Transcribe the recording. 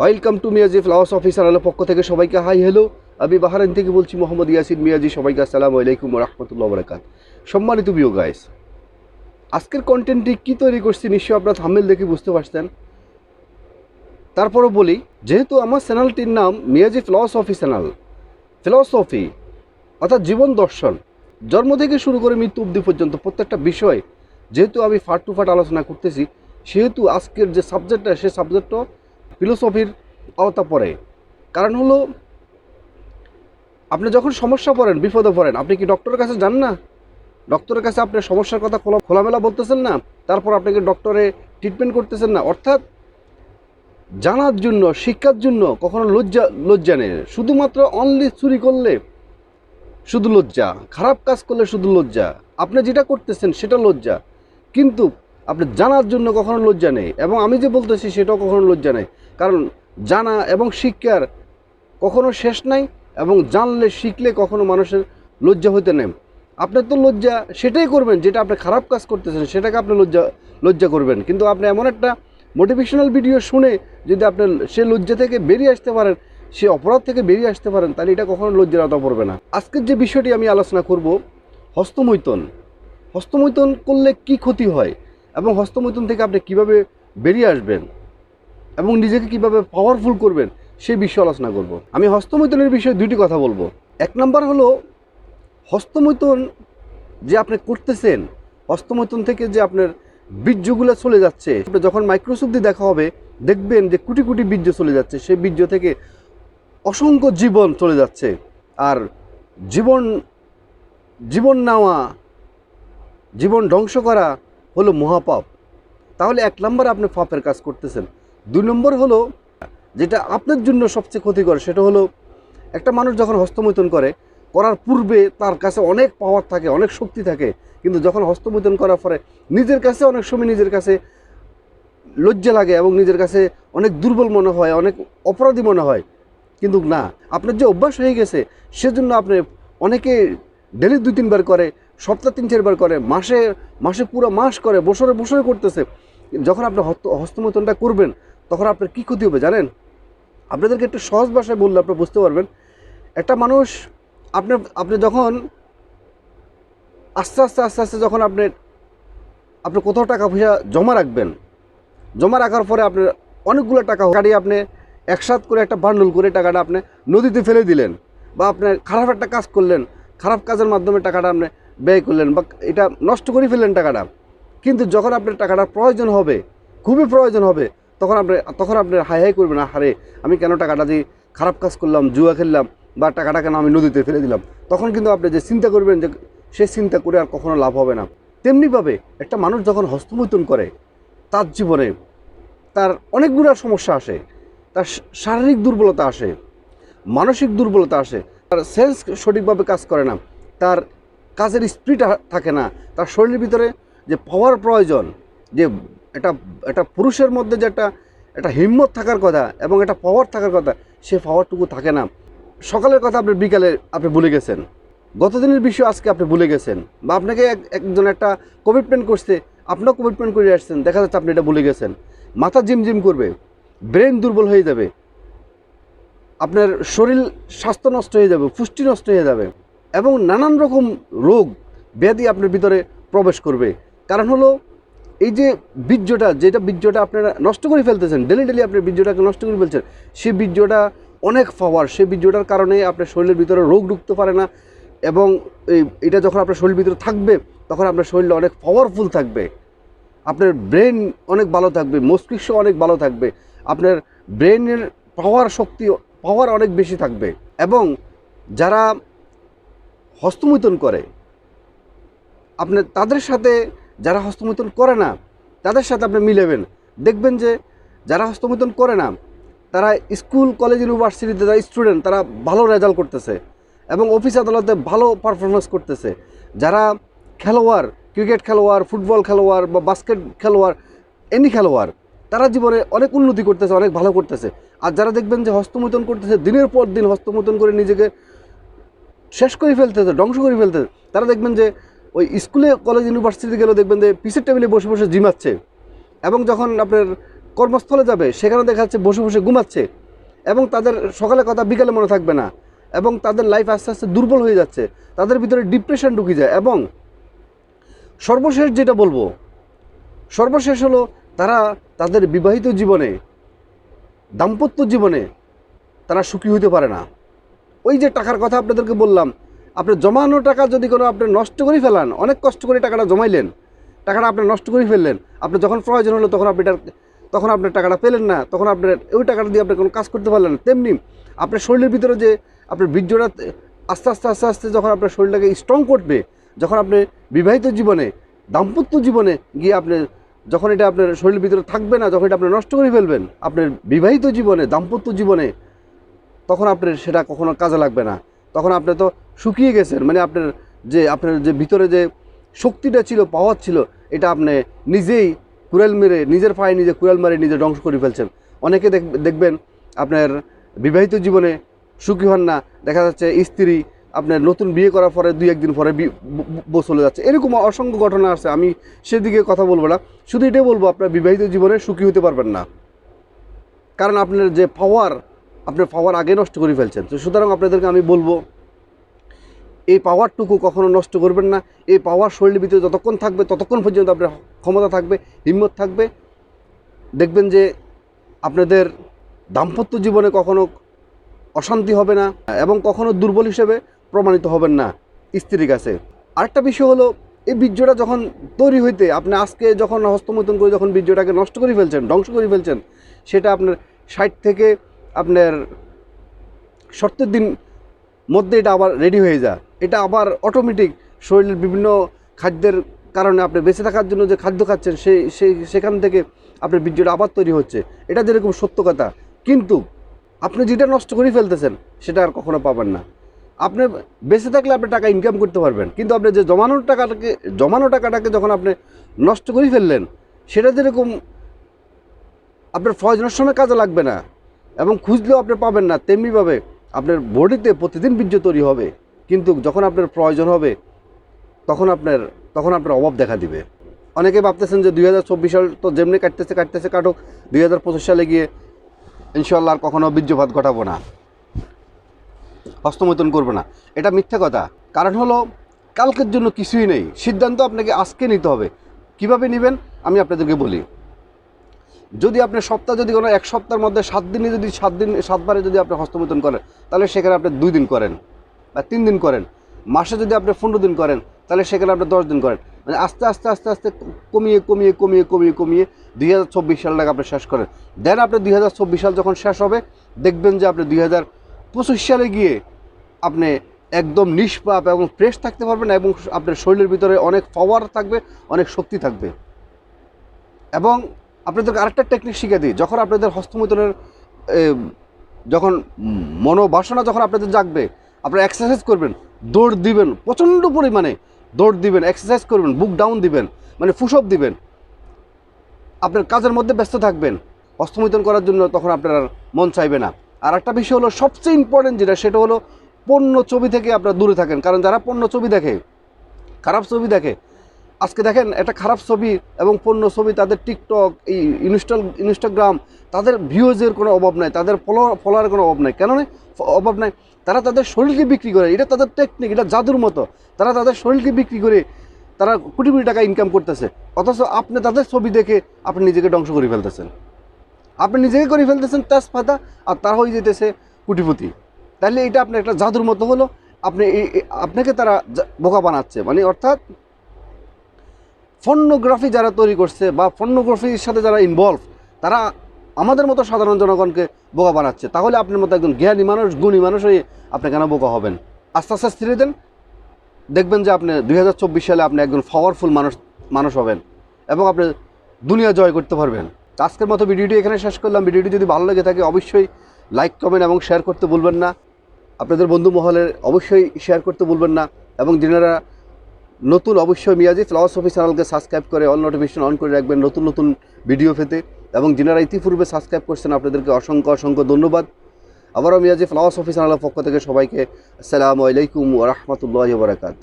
Welcome to Miyaji flowers officer আলোর পক্ষ থেকে সবাইকে হাই হ্যালো। আমি বাহারাইন থেকে বলছি মোহাম্মদ ইয়াসিন মিয়াজি। সবাইকে আসসালামু আলাইকুম ওয়া রাহমাতুল্লাহি ওয়া বারাকাতুহু। সম্মানিত ভিউ গাইস, আজকের কন্টেন্টটি কী তৈরি করছি নিশ্চয়ই আপনারা থাম্বনেল দেখে বুঝতে পারছেন। তারপরও বলি, যেহেতু আমার চ্যানেলটির নাম মিয়াজি ফিলসফি চ্যানেল, ফিলসফি অর্থাৎ জীবন দর্শন, জন্ম থেকে শুরু করে মৃত্যু অবধি পর্যন্ত প্রত্যেকটা বিষয় যেহেতু আমি ফাট টু ফাট আলোচনা করতেছি, সেহেতু আজকের যে সাবজেক্টটা সে সাবজেক্টও ফিলোসফির আওতা পড়ে। কারণ হলো, আপনি যখন সমস্যা পড়েন, বিপদে পড়েন, আপনি কি ডক্টরের কাছে যান না? ডক্টরের কাছে আপনার সমস্যার কথা খোলামেলা বলতেছেন না, তারপর আপনাকে ডক্টরে ট্রিটমেন্ট করতেছেন না। অর্থাৎ জানার জন্য, শিক্ষার জন্য কখনো লজ্জা নেই। শুধুমাত্র অনলি চুরি করলে শুধু লজ্জা, খারাপ কাজ করলে শুধু লজ্জা, আপনি যেটা করতেছেন সেটা লজ্জা, কিন্তু আপনি জানার জন্য কখনো লজ্জা নেই। এবং আমি যে বলতেছি সেটাও কখনো লজ্জা নেই, কারণ জানা এবং শিক্ষার কখনো শেষ নাই, এবং জানলে শিখলে কখনো মানুষের লজ্জা হইতে নেই। আপনি তো লজ্জা সেটাই করবেন যেটা আপনি খারাপ কাজ করতেছেন, সেটাকে আপনি লজ্জা করবেন। কিন্তু আপনি এমন একটা মোটিভেশনাল ভিডিও শুনে যদি আপনি সে লজ্জা থেকে বেরিয়ে আসতে পারেন, সে অপরাধ থেকে বেরিয়ে আসতে পারেন, তাহলে এটা কখনো লজ্জার আওতা পড়বে না। আজকের যে বিষয়টি আমি আলোচনা করব, হস্তমৈথুন। হস্তমৈথুন করলে কি ক্ষতি হয় এবং হস্তমৈথুন থেকে আপনি কিভাবে বেরিয়ে আসবেন এবং নিজেকে কিভাবে পাওয়ারফুল করবেন, সেই বিষয়ে আলোচনা করব। আমি হস্তমৈথুনের বিষয়ে দুইটি কথা বলবো। এক নম্বর হলো, হস্তমৈথুন যে আপনি করতেছেন, হস্তমৈথুন থেকে যে আপনার বীর্যগুলো চলে যাচ্ছে, যখন মাইক্রোস্কোপ দিয়ে দেখা হবে দেখবেন যে কোটি কোটি বীর্য চলে যাচ্ছে। সেই বীর্য থেকে অসংখ্য জীবন চলে যাচ্ছে। আর জীবন নেওয়া, জীবন ধ্বংস করা হলো মহাপাপ। তাহলে এক নম্বর আপনি পাপের কাজ করতেছেন। দুই নম্বর হলো, যেটা আপনার জন্য সবচেয়ে ক্ষতিকর, সেটা হলো, একটা মানুষ যখন হস্তমৈথুন করার পূর্বে তার কাছে অনেক পাওয়ার থাকে, অনেক শক্তি থাকে, কিন্তু যখন হস্তমৈথুন করার পরে নিজের কাছে অনেক সময় নিজের কাছে লজ্জা লাগে এবং নিজের কাছে অনেক দুর্বল মনে হয়, অনেক অপরাধী মনে হয়। কিন্তু না, আপনার যে অভ্যাস হয়ে গেছে সেজন্য আপনি, অনেকে ডেলি 2-3 বার করে, সপ্তাহে 3-4 বার করে, মাসে পুরো মাস করে, বছরে করতেছে। যখন আপনি হস্তমৈথুনটা করবেন তখন আপনার কী ক্ষতি হবে জানেন? আপনাদেরকে একটু সহজ ভাষায় বললে আপনি বুঝতে পারবেন। একটা মানুষ, আপনি যখন আস্তে আস্তে যখন আপনি কোথাও টাকা পয়সা জমা রাখবেন, জমা রাখার পরে আপনার অনেকগুলো টাকা কাটিয়ে আপনি একসাথ করে একটা বান্ডল করে টাকাটা আপনি নদীতে ফেলে দিলেন, বা আপনি খারাপ একটা কাজ করলেন, খারাপ কাজের মাধ্যমে টাকাটা আপনি ব্যয় করলেন, বা এটা নষ্ট করে ফেললেন টাকাটা। কিন্তু যখন আপনার টাকাটা প্রয়োজন হবে, খুবই প্রয়োজন হবে, তখন আপনি হাই হাই করবেন, আরে আমি কেন টাকাটা দিয়ে খারাপ কাজ করলাম, জুয়া খেললাম, বা টাকাটা কেন আমি নদীতে ফেলে দিলাম। তখন কিন্তু আপনি যে চিন্তা করবেন, যে সে চিন্তা করে আর কখনো লাভ হবে না। তেমনিভাবে একটা মানুষ যখন হস্তমৈথুন করে, তার জীবনে তার অনেকগুলো সমস্যা আসে। তার শারীরিক দুর্বলতা আসে, মানসিক দুর্বলতা আসে, তার সেন্স সঠিকভাবে কাজ করে না, তার কাজের স্পিড থাকে না, তার শরীরের ভিতরে যে পাওয়ার প্রয়োজন, যে একটা পুরুষের মধ্যে যে একটা হিম্মত থাকার কথা এবং একটা পাওয়ার থাকার কথা, সে পাওয়ারটুকু থাকে না। সকালের কথা আপনি বিকালে আপনি ভুলে গেছেন, গতদিনের বিষয় আজকে আপনি ভুলে গেছেন, বা আপনাকে একজন একটা কমিটমেন্ট করছে, আপনার কমিটমেন্ট করে আসছেন, দেখা যাচ্ছে আপনি এটা ভুলে গেছেন। মাথা জিমজিম করবে, ব্রেন দুর্বল হয়ে যাবে, আপনার শরীর স্বাস্থ্য নষ্ট হয়ে যাবে, পুষ্টি নষ্ট হয়ে যাবে, এবং নানান রকম রোগ ব্যাধি আপনার ভিতরে প্রবেশ করবে। কারণ হলো, এই যে বীর্যটা আপনারা নষ্ট করে ফেলতেছেন, ডেলি আপনার বীর্যটাকে নষ্ট করে ফেলছেন, সেই বীর্যটা অনেক পাওয়ার, সেই বীর্যটার কারণে আপনার শরীরের ভিতরে রোগ ঢুকতে পারে না। এবং এটা যখন আপনার শরীরের ভিতরে থাকবে, তখন আপনার শরীরটা অনেক পাওয়ারফুল থাকবে, আপনার ব্রেন অনেক ভালো থাকবে, মস্তিষ্ক অনেক ভালো থাকবে, আপনার ব্রেনের পাওয়ার অনেক বেশি থাকবে। এবং যারা হস্তমৈথুন করে, আপনি তাদের সাথে, যারা হস্তমৈথুন করে না তাদের সাথে আপনি মিলাবেন, দেখবেন যে যারা হস্তমৈথুন করে না, তারা স্কুল, কলেজ, ইউনিভার্সিটিতে যারা স্টুডেন্ট, তারা ভালো রেজাল্ট করতেছে এবং অফিস আদালতে ভালো পারফরমেন্স করতেছে। যারা খেলোয়াড়, ক্রিকেট খেলোয়াড়, ফুটবল খেলোয়াড়, বা বাস্কেট খেলোয়াড়, এনি খেলোয়াড়, তারা জীবনে অনেক উন্নতি করতেছে, অনেক ভালো করতেছে। আর যারা দেখবেন যে হস্তমৈথুন করতেছে, দিনের পর দিন হস্তমৈথুন করে নিজেকে শেষ করে ফেলতেছে, ধ্বংস করে ফেলতেছে, তারা দেখবেন যে ওই স্কুলে, কলেজ, ইউনিভার্সিটিতে গেলেও দেখবেন যে পিসের টেবিলে বসে বসে জিমাচ্ছে। এবং যখন আপনার কর্মস্থলে যাবে, সেখানে দেখা যাচ্ছে বসে বসে ঘুমাচ্ছে এবং তাদের সকালে কথা বিকালে মনে থাকবে না এবং তাদের লাইফ আস্তে আস্তে দুর্বল হয়ে যাচ্ছে, তাদের ভিতরে ডিপ্রেশন ঢুকে যায়। এবং সর্বশেষ যেটা বলবো, সর্বশেষ হলো তারা তাদের বিবাহিত জীবনে, দাম্পত্য জীবনে তারা সুখী হতে পারে না। ওই যে টাকার কথা আপনাদেরকে বললাম, আপনার জমানো টাকা যদি কোনো আপনি নষ্ট করে ফেলান, অনেক কষ্ট করে টাকাটা জমাইলেন, টাকাটা আপনি নষ্ট করে ফেললেন, আপনি যখন প্রয়োজন হলো তখন আপনি টাকাটা পেলেন না, তখন আপনার ওই টাকাটা দিয়ে আপনি কোনো কাজ করতে পারলেন না। তেমনি আপনার শরীরের ভিতরে যে আপনার বীর্যটা আস্তে আস্তে আস্তে আস্তে যখন আপনার শরীরটাকে স্ট্রং করবে, যখন আপনি বিবাহিত জীবনে, দাম্পত্য জীবনে গিয়ে আপনি যখন এটা আপনার শরীরের ভিতরে থাকবে না, যখন এটা আপনি নষ্ট করে ফেলবেন আপনার বিবাহিত জীবনে, দাম্পত্য জীবনে, তখন আপনার সেটা কখনো কাজে লাগবে না। তখন আপনি তো শুকিয়ে গেছেন, মানে আপনার যে ভিতরে যে শক্তিটা ছিল, পাওয়ার ছিল, এটা আপনি নিজেই কুড়াল মেরে, নিজের পায়ে নিজে কুড়াল মারে নিজে ধ্বংস করে ফেলছেন। অনেকে দেখবেন আপনার বিবাহিত জীবনে সুখী হন না, দেখা যাচ্ছে স্ত্রী আপনার নতুন বিয়ে করার পরে 2-1 দিন পরে বউ চলে যাচ্ছে। এরকম অসংখ্য ঘটনা আছে, আমি সেদিকে কথা বলবো না, শুধু এটাই বলবো আপনার বিবাহিত জীবনে সুখী হতে পারবেন না, কারণ আপনার যে পাওয়ার, আপনার পাওয়ার আগে নষ্ট করে ফেলছেন। তো সুতরাং আপনাদেরকে আমি বলবো, এই পাওয়ারটুকু কখনো নষ্ট করবেন না। এই পাওয়ার শরীরের ভিতরে যতক্ষণ থাকবে ততক্ষণ পর্যন্ত আপনার ক্ষমতা থাকবে, হিম্মত থাকবে, দেখবেন যে আপনাদের দাম্পত্য জীবনে কখনো অশান্তি হবে না এবং কখনো দুর্বল হিসেবে প্রমাণিত হবেন না স্ত্রীর কাছে। আরেকটা বিষয় হলো, এই বীর্যটা যখন তৈরি হইতে আপনি আজকে যখন হস্তমৈথুন করে যখন বীর্যটাকে নষ্ট করে ফেলছেন, ধ্বংস করে ফেলছেন, সেটা আপনার 60 থেকে আপনার 70 দিন মধ্যে এটা আবার রেডি হয়ে যায়। এটা আবার অটোমেটিক শরীরের বিভিন্ন খাদ্যের কারণে আপনি বেঁচে থাকার জন্য যে খাদ্য খাচ্ছেন সেখান থেকে আপনার বীর্যটা আবার তৈরি হচ্ছে। এটা যেরকম সত্য কথা, কিন্তু আপনি যেটা নষ্ট করে ফেলতেছেন সেটা আর কখনো পাবেন না। আপনি বেঁচে থাকলে আপনি টাকা ইনকাম করতে পারবেন, কিন্তু আপনি যে জমানো টাকাটাকে যখন আপনি নষ্ট করে ফেললেন, সেটা যেরকম আপনার প্রয়োজনের সময় কাজে লাগবে না এবং খুঁজলেও আপনি পাবেন না, তেমনিভাবে আপনার বডিতে প্রতিদিন বীর্য তৈরি হবে, কিন্তু যখন আপনার প্রয়োজন হবে তখন আপনার অভাব দেখা দিবে। অনেকে ভাবতেছেন যে 2024 সাল তো যেমনি কাটতেছে কাটুক, 2025 সালে গিয়ে ইনশাআল্লাহ আর কখনো বীর্যপাত ঘটাবো না, হস্তমৈথুন করবে না। এটা মিথ্যা কথা। কারণ হলো, কালকের জন্য কিছুই নেই, সিদ্ধান্ত আপনাকে আজকে নিতে হবে। কিভাবে নেবেন আমি আপনাদেরকে বলি। যদি আপনি যদি কোনো 1 সপ্তাহের মধ্যে 7 দিনে যদি 7বারে যদি আপনি হস্তমৈথুন করেন, তাহলে সেখানে আপনি 2 দিন করেন বা 3 দিন করেন। মাসে যদি আপনি 15 দিন করেন, তাহলে সেখানে আপনি 10 দিন করেন। মানে আস্তে আস্তে কমিয়ে 2024 সালটাকে আপনি শেষ করেন। দেন আপনি 2024 সাল যখন শেষ হবে, দেখবেন যে আপনি 2025 সালে গিয়ে আপনি একদম নিষ্পাপ এবং ফ্রেশ থাকতে পারবেন এবং আপনার শরীরের ভিতরে অনেক পাওয়ার থাকবে, অনেক শক্তি থাকবে। এবং আপনাদেরকে আরেকটা টেকনিক শিখে দিই। যখন আপনাদের হস্তমৈথুনের যখন মনোবাসনা যখন আপনাদের জাগবে, আপনারা এক্সারসাইজ করবেন, দৌড় দিবেন, প্রচণ্ড পরিমাণে দৌড় দিবেন, এক্সারসাইজ করবেন, বুক ডাউন দিবেন, মানে পুশ আপ দিবেন, আপনার কাজের মধ্যে ব্যস্ত থাকবেন হস্তমৈথুন করার জন্য, তখন আপনার মন চাইবে না। আর একটা বিষয় হলো, সবচেয়ে ইম্পর্টেন্ট যেটা, সেটা হলো পণ্য ছবি থেকে আপনারা দূরে থাকেন। কারণ যারা পণ্য ছবি দেখে, খারাপ ছবি দেখে, আজকে দেখেন একটা খারাপ ছবি এবং পণ্য ছবি, তাদের টিকটক, এই ইনস্টাগ্রাম, তাদের ভিউজের কোনো অভাব নাই, তাদের ফলোয়ারের কোনো অভাব নাই। কেন অভাব নাই? তারা তাদের শরীরকে বিক্রি করে, এটা তাদের টেকনিক, এটা জাদুর মতো। তারা তাদের শরীরকে বিক্রি করে তারা কোটি কোটি টাকা ইনকাম করতেছে, অথচ আপনি তাদের ছবি দেখে আপনি নিজেকে ধ্বংস করে ফেলতেছেন, আপনি নিজেকে করে ফেলতেছেন তেজপাতা, আর তারা হয়ে যেতেছে কোটিপতি। তাহলে এটা আপনার একটা জাদুর মতো হলো, আপনাকে তারা বোকা বানাচ্ছে। মানে অর্থাৎ পর্নোগ্রাফি যারা তৈরি করছে বা পর্নোগ্রাফির সাথে যারা ইনভলভ, তারা আমাদের মতো সাধারণ জনগণকে বোকা বানাচ্ছে। তাহলে আপনার মতো একজন জ্ঞানী মানুষ, গুণী মানুষ হয়ে আপনি কেন বোকা হবেন? আস্তে আস্তে স্থিরে দেন, দেখবেন যে আপনি 2024 সালে আপনি একজন পাওয়ারফুল মানুষ হবেন এবং আপনি দুনিয়া জয় করতে পারবেন। আজকের মতো ভিডিওটি এখানে শেষ করলাম। ভিডিওটি যদি ভালো লেগে থাকে অবশ্যই লাইক, কমেন্ট এবং শেয়ার করতে ভুলবেন না। আপনাদের বন্ধু মহলের অবশ্যই শেয়ার করতে ভুলবেন না। এবং যারা নতুন, অবশ্যই মিয়াজি ফিলসফি চ্যানেলকে সাবস্ক্রাইব করে অল নোটিফিকেশন অন করে রাখবেন নতুন নতুন ভিডিও পেতে। এবং যারা ইতিপূর্বে সাবস্ক্রাইব করছেন আপনাদেরকে অসংখ্য ধন্যবাদ। আবারও মিয়াজি ফিলসফি চ্যানেলের পক্ষ থেকে সবাইকে আসসালামু আলাইকুম ওয়া রাহমাতুল্লাহি ওয়া বারাকাতুহু।